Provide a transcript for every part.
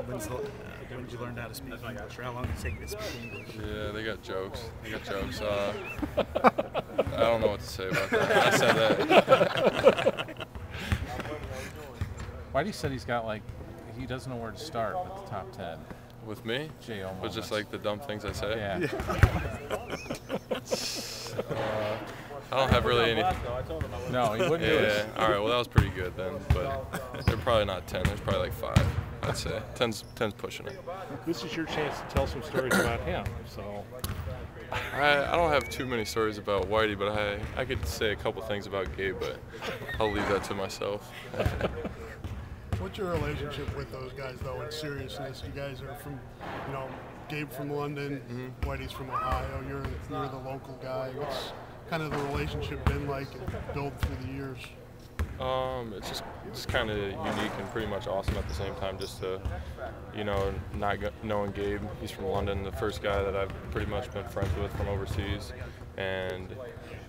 when did you learn how to speak English, or how long did it take you to speak English? Yeah, they got jokes. I don't know what to say about that. I said that. Whitey said he's got he doesn't know where to start with the top 10. With me? J.O. But just like the dumb things I say? Yeah. I don't have really any. No, he wouldn't do it. All right, well, that was pretty good then. But they're probably not 10. There's probably like 5, I'd say. 10's pushing it. This is your chance to tell some stories about him. So I don't have too many stories about Whitey, but I could say a couple things about Gabe, but I'll leave that to myself. What's your relationship with those guys, though, in seriousness? You guys are from, Gabe from London, Whitey's from Ohio. You're the local guy. What's kind of the relationship been like and built through the years? It's kind of unique and pretty much awesome at the same time. Just to, not knowing Gabe, he's from London, the first guy that I've pretty much been friends with from overseas, and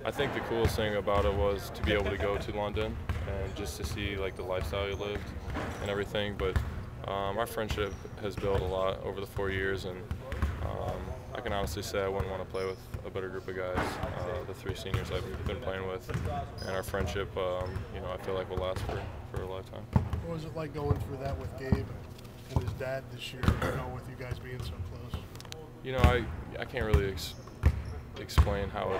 I think the coolest thing about it was to be able to go to London and just to see the lifestyle he lived and everything. But our friendship has built a lot over the 4 years, and I can honestly say I wouldn't want to play with a better group of guys. The 3 seniors I've been playing with, and our friendship, I feel like will last for a lifetime. What was it like going through that with Gabe and his dad this year? With you guys being so close. I can't really explain how it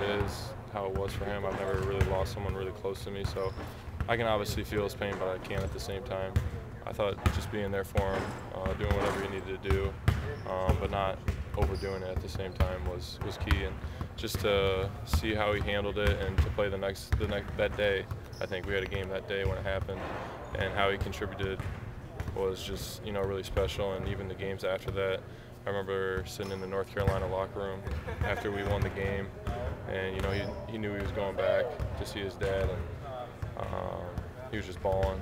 was for him. I've never really lost someone really close to me, so I can obviously feel his pain, but I can't at the same time. I thought just being there for him, doing whatever he needed to do, but not overdoing it at the same time was key. And just to see how he handled it and to play that day. I think we had a game that day when it happened, and how he contributed was just really special. And even the games after that, I remember sitting in the North Carolina locker room after we won the game, and he knew he was going back to see his dad, and he was just bawling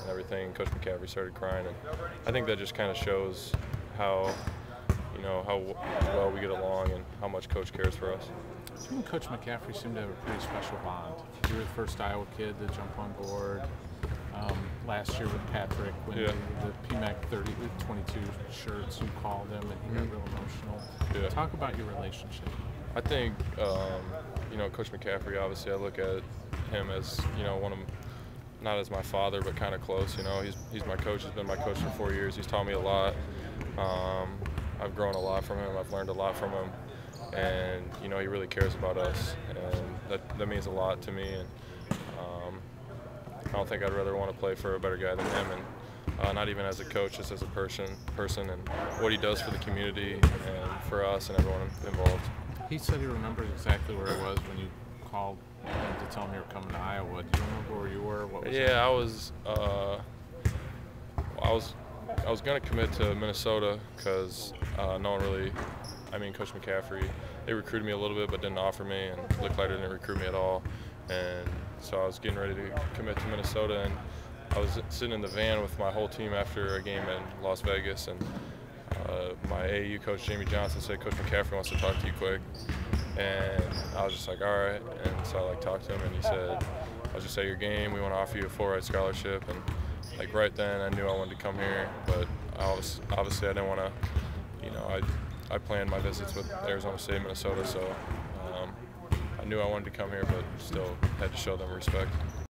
and everything. Coach McCaffrey started crying, and I think that just kind of shows how well we get along and how much Coach cares for us. You and Coach McCaffrey seem to have a pretty special bond. You were the first Iowa kid to jump on board. Last year with Patrick, when the PMAC 22 shirts, you called him and he got real emotional. Yeah. Talk about your relationship. I think, Coach McCaffrey, obviously I look at him as, one of them, not as my father, but kind of close. He's my coach. He's been my coach for 4 years. He's taught me a lot. I've grown a lot from him. I've learned a lot from him. And, he really cares about us. And that means a lot to me. And I don't think I'd rather want to play for a better guy than him. And not even as a coach, just as a person and what he does for the community and for us and everyone involved. He said he remembers exactly where he was when you called him to tell him you were coming to Iowa. Do you remember where you were? What was it? I was going to commit to Minnesota because no one really, Coach McCaffrey, they recruited me a little bit but didn't offer me, and Licklider didn't recruit me at all. And so I was getting ready to commit to Minnesota, and I was sitting in the van with my whole team after a game in Las Vegas, and my AAU coach, Jamie Johnson, said, Coach McCaffrey wants to talk to you quick. And I was just like, all right. And so I talked to him, and he said, I was just at your game. We want to offer you a full-ride scholarship. And right then, I knew I wanted to come here, but obviously I didn't want to, I planned my visits with Arizona State, Minnesota, so I knew I wanted to come here, but still had to show them respect.